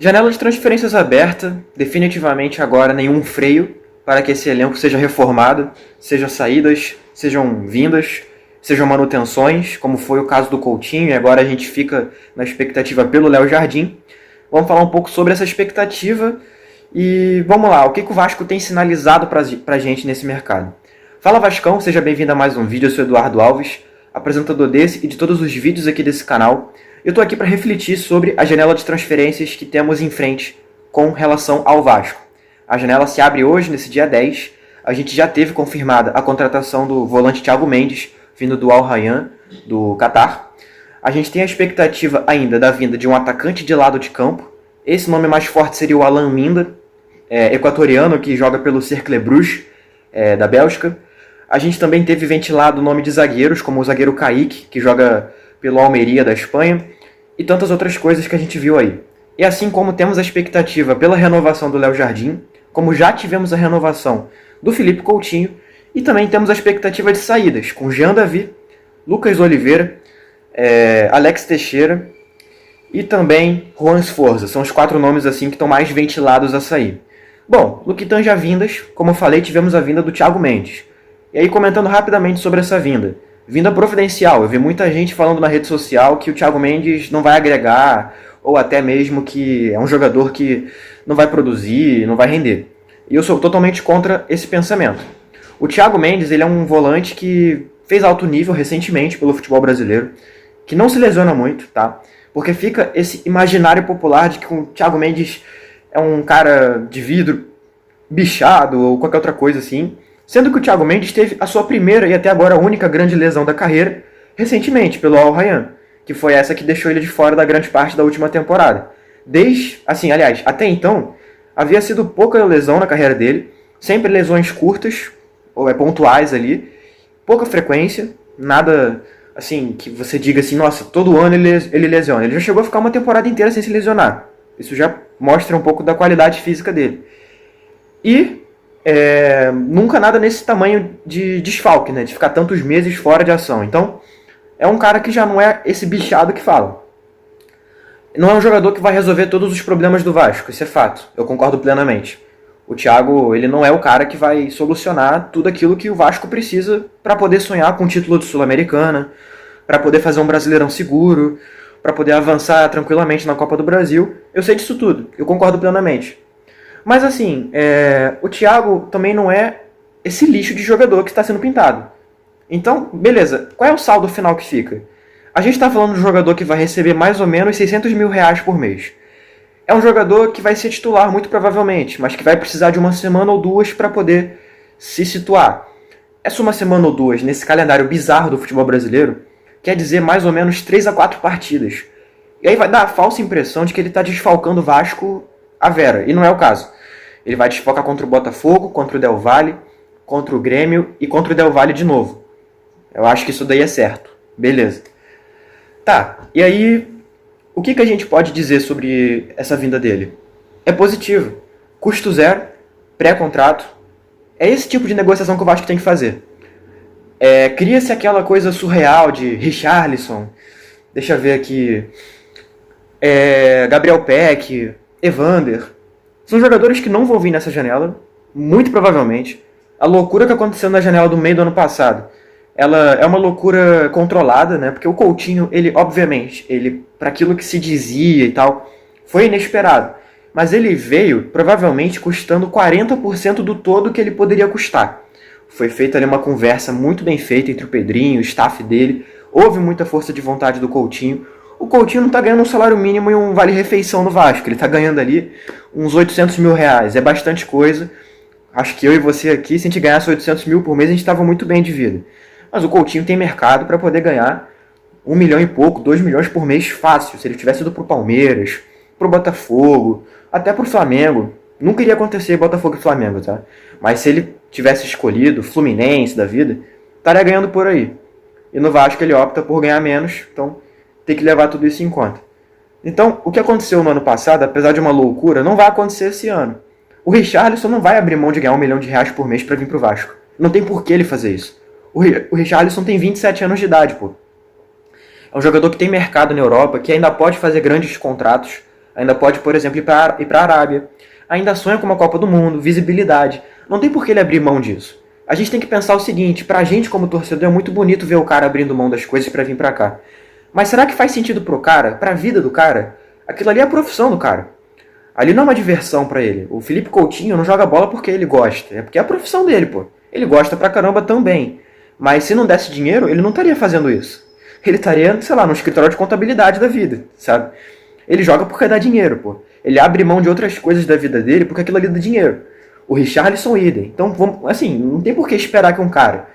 Janela de transferências aberta, definitivamente agora nenhum freio para que esse elenco seja reformado, sejam saídas, sejam vindas, sejam manutenções, como foi o caso do Coutinho, e agora a gente fica na expectativa pelo Léo Jardim. Vamos falar um pouco sobre essa expectativa e vamos lá, o que o Vasco tem sinalizado para a gente nesse mercado. Fala Vascão, seja bem-vindo a mais um vídeo, eu sou Eduardo Alves, apresentador desse e de todos os vídeos aqui desse canal. Eu estou aqui para refletir sobre a janela de transferências que temos em frente com relação ao Vasco. A janela se abre hoje, nesse dia 10. A gente já teve confirmada a contratação do volante Thiago Mendes, vindo do Al Rayyan, do Catar. A gente tem a expectativa ainda da vinda de um atacante de lado de campo. Esse nome mais forte seria o Alan Minda, equatoriano, que joga pelo Cercle Bruges, da Bélgica. A gente também teve ventilado o nome de zagueiros, como o zagueiro Kaique, que joga pelo Almeria da Espanha, e tantas outras coisas que a gente viu aí. E assim como temos a expectativa pela renovação do Léo Jardim, como já tivemos a renovação do Felipe Coutinho, e também temos a expectativa de saídas, com Jean Davi, Lucas Oliveira, Alex Teixeira e também Juan Sforza. São os 4 nomes assim que estão mais ventilados a sair. Bom, no que tange a vindas, como eu falei, tivemos a vinda do Thiago Mendes. E aí, comentando rapidamente sobre essa vinda. Vinda providencial. Eu vi muita gente falando na rede social que o Thiago Mendes não vai agregar, ou até mesmo que é um jogador que não vai produzir, não vai render. E eu sou totalmente contra esse pensamento. O Thiago Mendes, ele é um volante que fez alto nível recentemente pelo futebol brasileiro, que não se lesiona muito, tá? Porque fica esse imaginário popular de que o Thiago Mendes é um cara de vidro, bichado, ou qualquer outra coisa assim. Sendo que o Thiago Mendes teve a sua primeira e até agora a única grande lesão da carreira recentemente pelo Al Rayyan, que foi essa que deixou ele de fora da grande parte da última temporada. Até então, havia sido pouca lesão na carreira dele, sempre lesões curtas, ou pontuais ali, pouca frequência, nada assim que você diga assim, nossa, todo ano ele lesiona. Ele já chegou a ficar uma temporada inteira sem se lesionar. Isso já mostra um pouco da qualidade física dele. E nunca nada nesse tamanho de desfalque, né? De ficar tantos meses fora de ação. Então, é um cara que já não é esse bichado que fala. Não é um jogador que vai resolver todos os problemas do Vasco, isso é fato. Eu concordo plenamente. O Thiago, ele não é o cara que vai solucionar tudo aquilo que o Vasco precisa para poder sonhar com o título de Sul-Americana, para poder fazer um Brasileirão seguro, para poder avançar tranquilamente na Copa do Brasil. Eu sei disso tudo, eu concordo plenamente. Mas assim, o Thiago também não é esse lixo de jogador que está sendo pintado. Então, beleza, qual é o saldo final que fica? A gente está falando de um jogador que vai receber mais ou menos 600 mil reais por mês. É um jogador que vai ser titular muito provavelmente, mas que vai precisar de uma semana ou duas para poder se situar. Essa uma semana ou duas, nesse calendário bizarro do futebol brasileiro, quer dizer mais ou menos 3 a 4 partidas. E aí vai dar a falsa impressão de que ele está desfalcando o Vasco a vera, e não é o caso. Ele vai desfocar contra o Botafogo, contra o Del Valle, contra o Grêmio e contra o Del Valle de novo. Eu acho que isso daí é certo. Beleza. Tá, e aí, o que a gente pode dizer sobre essa vinda dele? É positivo. Custo zero, pré-contrato. É esse tipo de negociação que o Vasco tem que fazer. Cria-se aquela coisa surreal de Richarlison, deixa eu ver aqui, Gabriel Peck, Evander. São jogadores que não vão vir nessa janela, muito provavelmente. A loucura que aconteceu na janela do meio do ano passado, ela é uma loucura controlada, né? Porque o Coutinho, ele, obviamente, para aquilo que se dizia e tal, foi inesperado. Mas ele veio, provavelmente, custando 40% do todo que ele poderia custar. Foi feita ali uma conversa muito bem feita entre o Pedrinho, o staff dele. Houve muita força de vontade do Coutinho. O Coutinho não está ganhando um salário mínimo e um vale-refeição no Vasco. Ele está ganhando ali uns 800 mil reais. É bastante coisa. Acho que eu e você aqui, se a gente ganhasse 800 mil por mês, a gente estava muito bem de vida. Mas o Coutinho tem mercado para poder ganhar 1 milhão e pouco, 2 milhões por mês fácil. Se ele tivesse ido para o Palmeiras, para o Botafogo, até para o Flamengo. Nunca iria acontecer Botafogo e Flamengo, tá? Mas se ele tivesse escolhido Fluminense da vida, estaria ganhando por aí. E no Vasco ele opta por ganhar menos, então tem que levar tudo isso em conta. Então, o que aconteceu no ano passado, apesar de uma loucura, não vai acontecer esse ano. O Richarlison não vai abrir mão de ganhar 1 milhão de reais por mês para vir pro Vasco. Não tem por que ele fazer isso. O Richarlison tem 27 anos de idade, pô. É um jogador que tem mercado na Europa, que ainda pode fazer grandes contratos, Ainda pode, por exemplo, ir para a Arábia. Ainda sonha com uma Copa do Mundo, visibilidade. Não tem por que ele abrir mão disso. A gente tem que pensar o seguinte, pra gente como torcedor é muito bonito ver o cara abrindo mão das coisas pra vir pra cá. Mas será que faz sentido pro cara, pra vida do cara? Aquilo ali é a profissão do cara. Ali não é uma diversão pra ele. O Felipe Coutinho não joga bola porque ele gosta, é porque é a profissão dele, pô. Ele gosta pra caramba também. Mas se não desse dinheiro, ele não estaria fazendo isso. Ele estaria, sei lá, no escritório de contabilidade da vida, sabe? Ele joga porque dá dinheiro, pô. Ele abre mão de outras coisas da vida dele porque aquilo ali dá dinheiro. O Richarlison idem. Então, assim, não tem por que esperar que um cara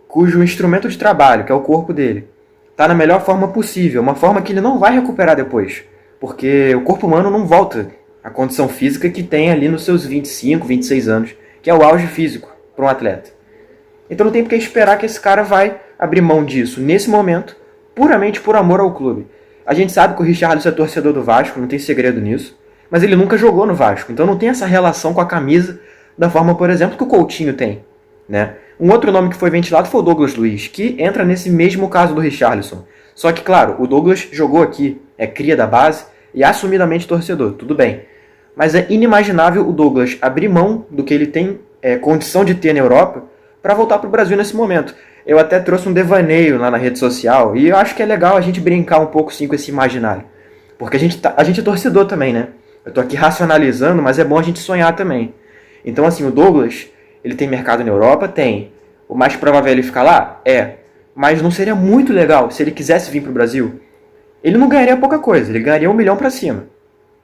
cujo instrumento de trabalho, que é o corpo dele, tá na melhor forma possível, uma forma que ele não vai recuperar depois. Porque o corpo humano não volta à condição física que tem ali nos seus 25, 26 anos, que é o auge físico para um atleta. Então não tem por que esperar que esse cara vai abrir mão disso nesse momento, puramente por amor ao clube. A gente sabe que o Richarlison é torcedor do Vasco, não tem segredo nisso, mas ele nunca jogou no Vasco, então não tem essa relação com a camisa da forma, por exemplo, que o Coutinho tem, né? Um outro nome que foi ventilado foi o Douglas Luiz, que entra nesse mesmo caso do Richarlison. Só que, claro, o Douglas jogou aqui, é cria da base e é assumidamente torcedor, tudo bem. Mas é inimaginável o Douglas abrir mão do que ele tem condição de ter na Europa para voltar para o Brasil nesse momento. Eu até trouxe um devaneio lá na rede social e eu acho que é legal a gente brincar um pouco sim com esse imaginário. Porque a gente é torcedor também, né? Eu tô aqui racionalizando, mas é bom a gente sonhar também. Então, assim, o Douglas, ele tem mercado na Europa? Tem. O mais provável é ele ficar lá? É. Mas não seria muito legal se ele quisesse vir pro Brasil? Ele não ganharia pouca coisa, ele ganharia 1 milhão pra cima.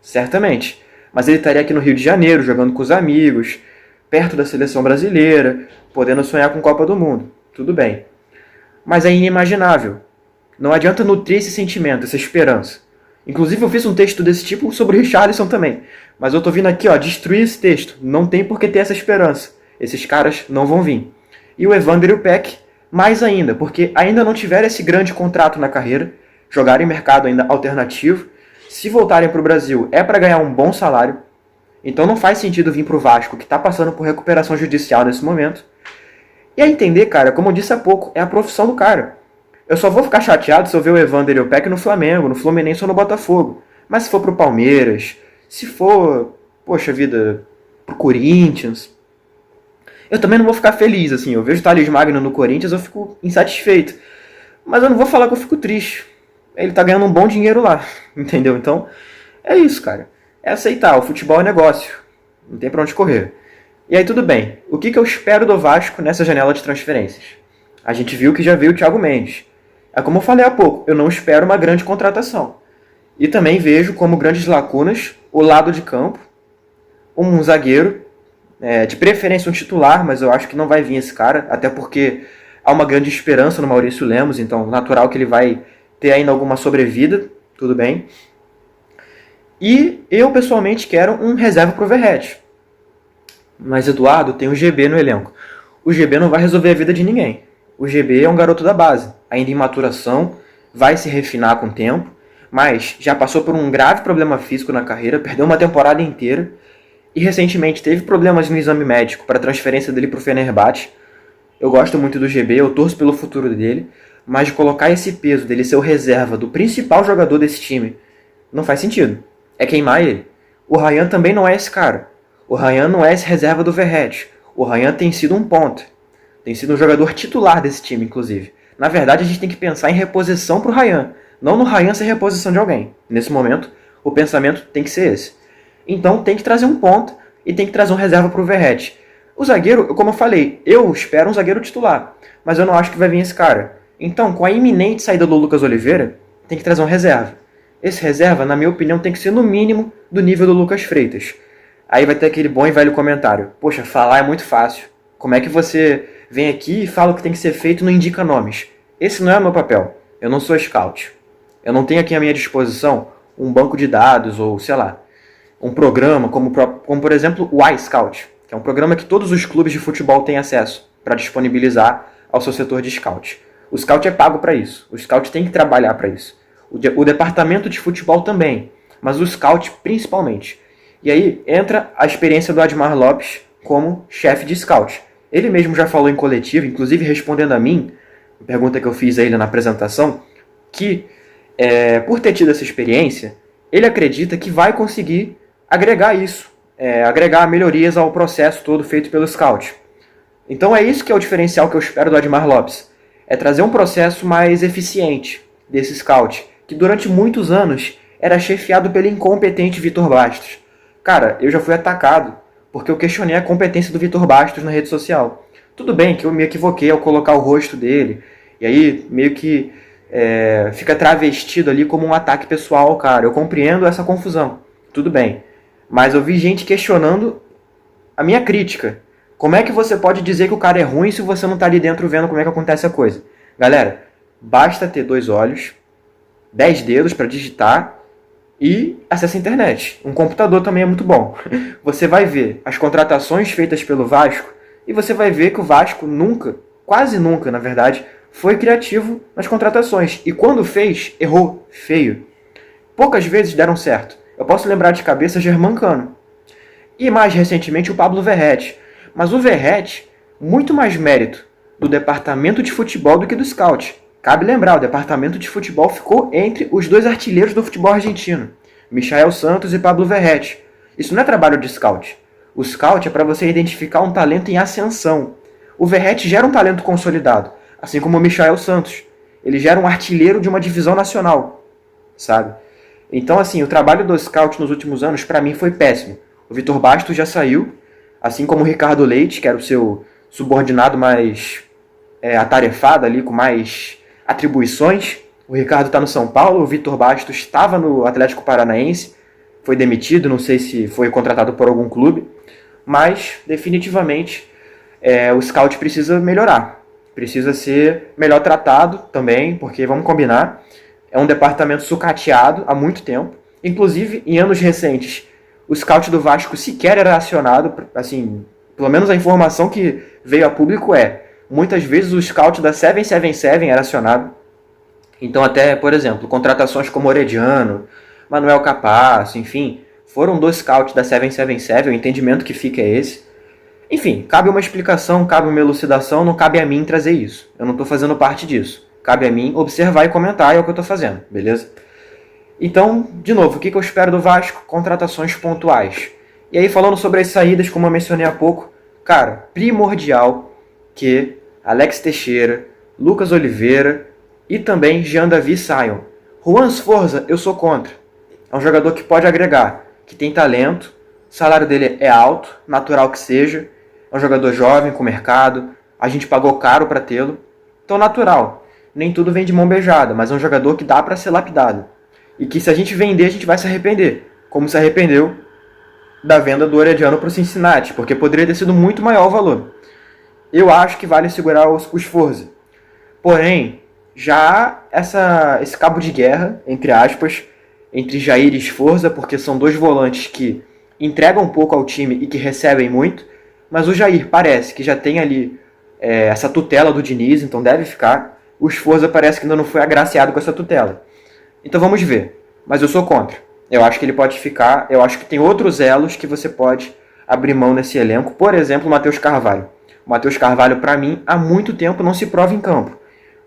Certamente. Mas ele estaria aqui no Rio de Janeiro, jogando com os amigos, perto da seleção brasileira, podendo sonhar com Copa do Mundo. Tudo bem. Mas é inimaginável. Não adianta nutrir esse sentimento, essa esperança. Inclusive eu fiz um texto desse tipo sobre o Richarlison também. Mas eu tô vindo aqui, ó, destruir esse texto. Não tem por que ter essa esperança. Esses caras não vão vir. E o Evander e o Peck, mais ainda, porque ainda não tiveram esse grande contrato na carreira, jogaram em mercado ainda alternativo. Se voltarem pro Brasil, é para ganhar um bom salário. Então não faz sentido vir pro Vasco, que tá passando por recuperação judicial nesse momento. E a entender, cara, como eu disse há pouco, é a profissão do cara. Eu só vou ficar chateado se eu ver o Evander e o Peck no Flamengo, no Fluminense ou no Botafogo. Mas se for pro Palmeiras, se for, poxa vida, pro Corinthians, eu também não vou ficar feliz, assim. Eu vejo o Thales Magno no Corinthians, eu fico insatisfeito. Mas eu não vou falar que eu fico triste. Ele tá ganhando um bom dinheiro lá, entendeu? Então, é isso, cara. É aceitar, o futebol é negócio. Não tem pra onde correr. E aí tudo bem. O que eu espero do Vasco nessa janela de transferências? A gente viu que já veio o Thiago Mendes. É como eu falei há pouco, eu não espero uma grande contratação. E também vejo como grandes lacunas o lado de campo, um zagueiro, de preferência um titular, mas eu acho que não vai vir esse cara, até porque há uma grande esperança no Maurício Lemos, então natural que ele vai ter ainda alguma sobrevida, tudo bem. E eu pessoalmente quero um reserva pro Verratti. Mas Eduardo tem o GB no elenco. O GB não vai resolver a vida de ninguém. O GB é um garoto da base, ainda em maturação, vai se refinar com o tempo, mas já passou por um grave problema físico na carreira, perdeu uma temporada inteira e recentemente teve problemas no exame médico para a transferência dele para o Fenerbahçe. Eu gosto muito do GB, eu torço pelo futuro dele, mas de colocar esse peso dele ser o reserva do principal jogador desse time não faz sentido. É queimar ele. O Ryan também não é esse cara. O Ryan não é esse reserva do Verratti. O Ryan tem sido um ponta. Tem sido um jogador titular desse time, inclusive. Na verdade, a gente tem que pensar em reposição para o Ryan. Não no Ryan ser reposição de alguém. Nesse momento, o pensamento tem que ser esse. Então, tem que trazer um ponta e tem que trazer um reserva para o Verratti. O zagueiro, como eu falei, eu espero um zagueiro titular. Mas eu não acho que vai vir esse cara. Então, com a iminente saída do Lucas Oliveira, tem que trazer um reserva. Esse reserva, na minha opinião, tem que ser no mínimo do nível do Lucas Freitas. Aí vai ter aquele bom e velho comentário. Poxa, falar é muito fácil. Como é que você vem aqui e fala o que tem que ser feito e não indica nomes? Esse não é o meu papel. Eu não sou scout. Eu não tenho aqui à minha disposição um banco de dados ou, sei lá, um programa como por exemplo, o iScout, que é um programa que todos os clubes de futebol têm acesso para disponibilizar ao seu setor de scout. O scout é pago para isso. O scout tem que trabalhar para isso. O departamento de futebol também, mas o scout principalmente. E aí entra a experiência do Admar Lopes como chefe de scout. Ele mesmo já falou em coletivo, inclusive respondendo a mim, a pergunta que eu fiz a ele na apresentação, que por ter tido essa experiência, ele acredita que vai conseguir agregar isso, agregar melhorias ao processo todo feito pelo scout. Então é isso que é o diferencial que eu espero do Admar Lopes. É trazer um processo mais eficiente desse scout, que durante muitos anos era chefiado pelo incompetente Vitor Bastos. Cara, eu já fui atacado porque eu questionei a competência do Vitor Bastos na rede social. Tudo bem que eu me equivoquei ao colocar o rosto dele, e aí meio que fica travestido ali como um ataque pessoal ao cara. Eu compreendo essa confusão, tudo bem. Mas eu vi gente questionando a minha crítica. Como é que você pode dizer que o cara é ruim se você não está ali dentro vendo como é que acontece a coisa? Galera, basta ter 2 olhos, 10 dedos para digitar e acesso à internet. Um computador também é muito bom. Você vai ver as contratações feitas pelo Vasco e você vai ver que o Vasco nunca, quase nunca, na verdade, foi criativo nas contratações. E quando fez, errou feio. Poucas vezes deram certo. Eu posso lembrar de cabeça Germancano. E mais recentemente o Pablo Verratti. Mas o Verratti, muito mais mérito do departamento de futebol do que do scout. Cabe lembrar, o departamento de futebol ficou entre os 2 artilheiros do futebol argentino, Michael Santos e Pablo Verratti. Isso não é trabalho de scout. O scout é para você identificar um talento em ascensão. O Verratti gera um talento consolidado, assim como o Michael Santos. Ele gera um artilheiro de uma divisão nacional, sabe? Então, assim, o trabalho do scout nos últimos anos, para mim, foi péssimo. O Vitor Bastos já saiu, assim como o Ricardo Leite, que era o seu subordinado mais atarefado ali, com mais atribuições. O Ricardo está no São Paulo, o Vitor Bastos estava no Atlético Paranaense, foi demitido, não sei se foi contratado por algum clube, mas definitivamente o scout precisa melhorar, precisa ser melhor tratado também, porque vamos combinar, é um departamento sucateado há muito tempo, inclusive em anos recentes o scout do Vasco sequer era acionado, assim, pelo menos a informação que veio a público muitas vezes o scout da 777 era acionado. Então até, por exemplo, contratações como Orediano, Manuel Capasso, enfim, foram dos scouts da 777, o entendimento que fica é esse. Enfim, cabe uma explicação, cabe uma elucidação, não cabe a mim trazer isso. Eu não estou fazendo parte disso. Cabe a mim observar e comentar, é o que eu estou fazendo, beleza? Então, de novo, o que eu espero do Vasco? Contratações pontuais. E aí, falando sobre as saídas, como eu mencionei há pouco, cara, primordial que Alex Teixeira, Lucas Oliveira e também Jean Davi saiam. Juan Sforza, eu sou contra. É um jogador que pode agregar, que tem talento, o salário dele é alto, natural que seja. É um jogador jovem, com mercado, a gente pagou caro para tê-lo. Então, natural. Nem tudo vem de mão beijada, mas é um jogador que dá para ser lapidado. E que se a gente vender, a gente vai se arrepender. Como se arrependeu da venda do Orediano para o Cincinnati, porque poderia ter sido muito maior o valor. Eu acho que vale segurar o Sforza. Porém, já há esse cabo de guerra, entre aspas, entre Jair e Sforza, porque são 2 volantes que entregam um pouco ao time e que recebem muito, mas o Jair parece que já tem ali essa tutela do Diniz, então deve ficar. O Sforza parece que ainda não foi agraciado com essa tutela. Então vamos ver. Mas eu sou contra. Eu acho que ele pode ficar. Eu acho que tem outros elos que você pode abrir mão nesse elenco. Por exemplo, o Matheus Carvalho. O Matheus Carvalho, para mim, há muito tempo não se prova em campo.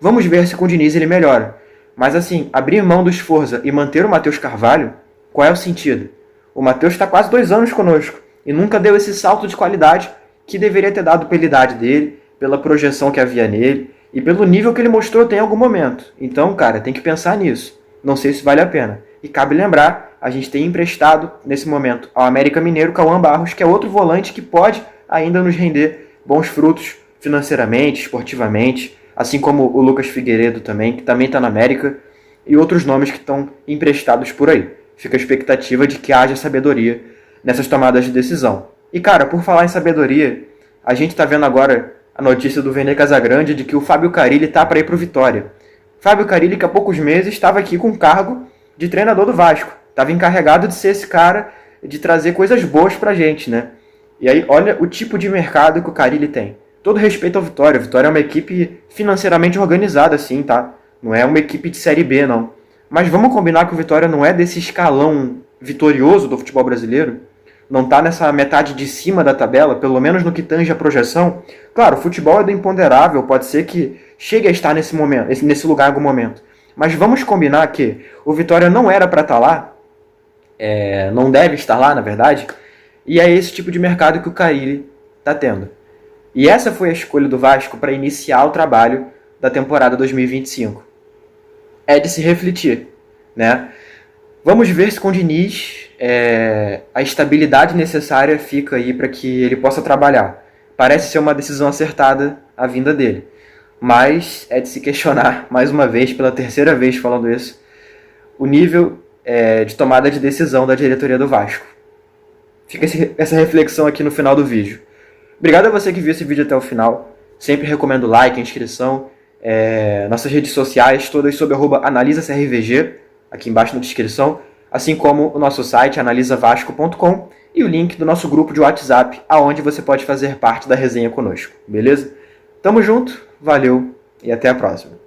Vamos ver se com o Diniz ele melhora. Mas assim, abrir mão do Sforza e manter o Matheus Carvalho, qual é o sentido? O Matheus está quase 2 anos conosco e nunca deu esse salto de qualidade que deveria ter dado pela idade dele, pela projeção que havia nele e pelo nível que ele mostrou em algum momento. Então, cara, tem que pensar nisso. Não sei se vale a pena. E cabe lembrar, a gente tem emprestado, nesse momento, ao América Mineiro, Cauã Barros, que é outro volante que pode ainda nos render bons frutos financeiramente, esportivamente, assim como o Lucas Figueiredo também, que também está na América, e outros nomes que estão emprestados por aí. Fica a expectativa de que haja sabedoria nessas tomadas de decisão. E, cara, por falar em sabedoria, a gente está vendo agora a notícia do Vene Casagrande de que o Fábio Carille está para ir para o Vitória. Fábio Carille, que há poucos meses estava aqui com o cargo de treinador do Vasco. Estava encarregado de ser esse cara, de trazer coisas boas pra gente, né? E aí, olha o tipo de mercado que o Carille tem. Todo respeito ao Vitória. O Vitória é uma equipe financeiramente organizada, sim, tá? Não é uma equipe de Série B, não. Mas vamos combinar que o Vitória não é desse escalão vitorioso do futebol brasileiro? Não tá nessa metade de cima da tabela, pelo menos no que tange a projeção? Claro, o futebol é do imponderável, pode ser que chegue a estar nesse momento, nesse lugar em algum momento. Mas vamos combinar que o Vitória não era para estar lá não deve estar lá, na verdade, e é esse tipo de mercado que o Carille está tendo. E essa foi a escolha do Vasco para iniciar o trabalho da temporada 2025. É de se refletir, né? Vamos ver se com o Diniz a estabilidade necessária fica aí para que ele possa trabalhar. Parece ser uma decisão acertada a vinda dele. Mas é de se questionar, mais uma vez, pela terceira vez falando isso, o nível de tomada de decisão da diretoria do Vasco. Fica essa reflexão aqui no final do vídeo. Obrigado a você que viu esse vídeo até o final. Sempre recomendo like, inscrição. Nossas redes sociais, todas sob @analisacrvg, aqui embaixo na descrição. Assim como o nosso site, analisavasco.com, e o link do nosso grupo de WhatsApp, aonde você pode fazer parte da resenha conosco. Beleza? Tamo junto, valeu e até a próxima.